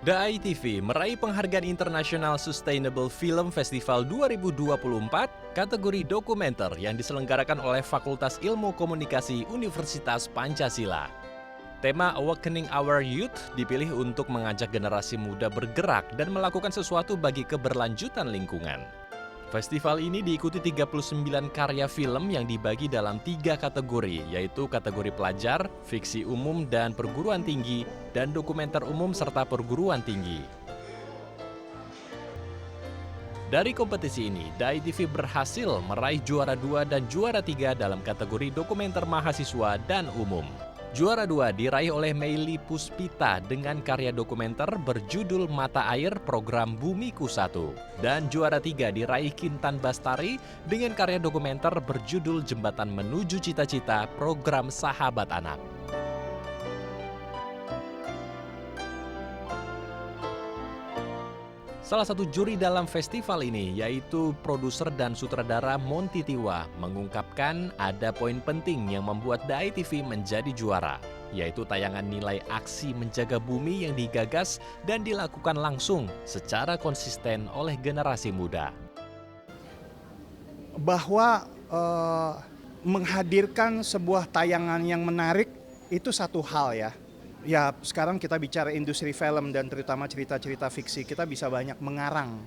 DAI TV meraih penghargaan International Sustainable Film Festival 2024 kategori dokumenter yang diselenggarakan oleh Fakultas Ilmu Komunikasi Universitas Pancasila. Tema Awakening Our Youth dipilih untuk mengajak generasi muda bergerak dan melakukan sesuatu bagi keberlanjutan lingkungan. Festival ini diikuti 39 karya film yang dibagi dalam 3 kategori, yaitu kategori pelajar, fiksi umum dan perguruan tinggi, dan dokumenter umum serta perguruan tinggi. Dari kompetisi ini, DAI TV berhasil meraih juara 2 dan juara 3 dalam kategori dokumenter mahasiswa dan umum. Juara 2 diraih oleh Meili Puspita dengan karya dokumenter berjudul Mata Air Program Bumiku 1. Dan juara 3 diraih Kintan Bastari dengan karya dokumenter berjudul Jembatan Menuju Cita-Cita Program Sahabat Anak. Salah satu juri dalam festival ini, yaitu produser dan sutradara Monty Tiwa, mengungkapkan ada poin penting yang membuat DAI TV menjadi juara, yaitu tayangan nilai aksi menjaga bumi yang digagas dan dilakukan langsung secara konsisten oleh generasi muda. Bahwa menghadirkan sebuah tayangan yang menarik itu satu hal ya. Ya, sekarang kita bicara industri film dan terutama cerita-cerita fiksi, kita bisa banyak mengarang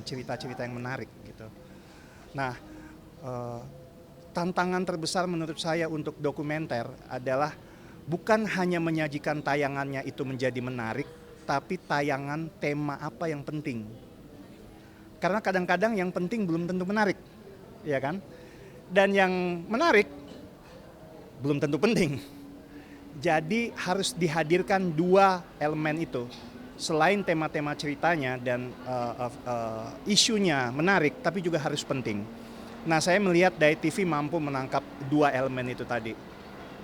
cerita-cerita yang menarik gitu. Nah, tantangan terbesar menurut saya untuk dokumenter adalah bukan hanya menyajikan tayangannya itu menjadi menarik, tapi tayangan tema apa yang penting. Karena kadang-kadang yang penting belum tentu menarik, ya kan? Dan yang menarik belum tentu penting. Jadi harus dihadirkan dua elemen itu. Selain tema-tema ceritanya dan isunya menarik, tapi juga harus penting. Nah, saya melihat DAI TV mampu menangkap dua elemen itu tadi.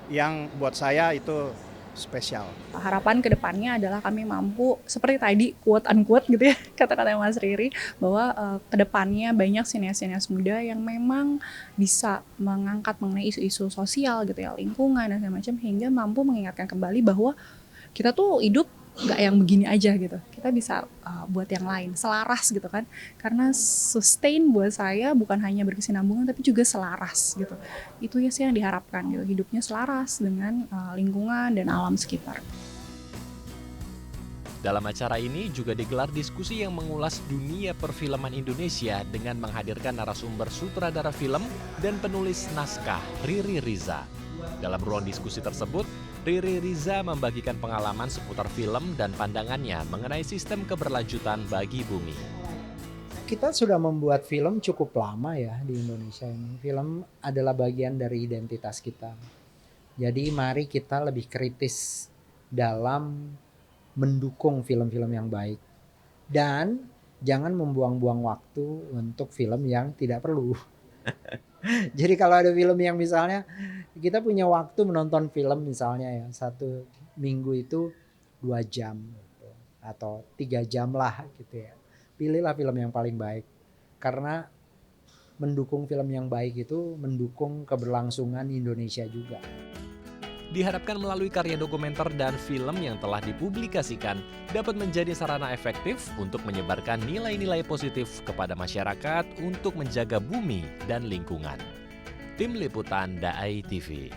Yang buat saya itu spesial. Harapan ke depannya adalah kami mampu, seperti tadi quote unquote gitu ya, kata-kata Mas Riri, bahwa ke depannya banyak sineas-sineas muda yang memang bisa mengangkat mengenai isu-isu sosial gitu ya, lingkungan dan segala macam, hingga mampu mengingatkan kembali bahwa kita tuh hidup nggak yang begini aja gitu, kita bisa buat yang lain, selaras gitu kan, karena sustain buat saya bukan hanya berkesinambungan tapi juga selaras gitu, itu ya sih yang diharapkan gitu, hidupnya selaras dengan lingkungan dan alam sekitar. Dalam acara ini juga digelar diskusi yang mengulas dunia perfilman Indonesia dengan menghadirkan narasumber sutradara film dan penulis naskah Riri Riza. Dalam ruang diskusi tersebut, Riri Riza membagikan pengalaman seputar film dan pandangannya mengenai sistem keberlanjutan bagi bumi. Kita sudah membuat film cukup lama ya di Indonesia ini. Film adalah bagian dari identitas kita. Jadi mari kita lebih kritis dalam mendukung film-film yang baik. Dan jangan membuang-buang waktu untuk film yang tidak perlu. Jadi kalau ada film yang misalnya kita punya waktu menonton film misalnya ya 1 minggu itu 2 jam gitu, atau 3 jam lah gitu ya. Pilihlah film yang paling baik, karena mendukung film yang baik itu mendukung keberlangsungan Indonesia juga. Diharapkan melalui karya dokumenter dan film yang telah dipublikasikan dapat menjadi sarana efektif untuk menyebarkan nilai-nilai positif kepada masyarakat untuk menjaga bumi dan lingkungan. Tim Liputan DAI TV.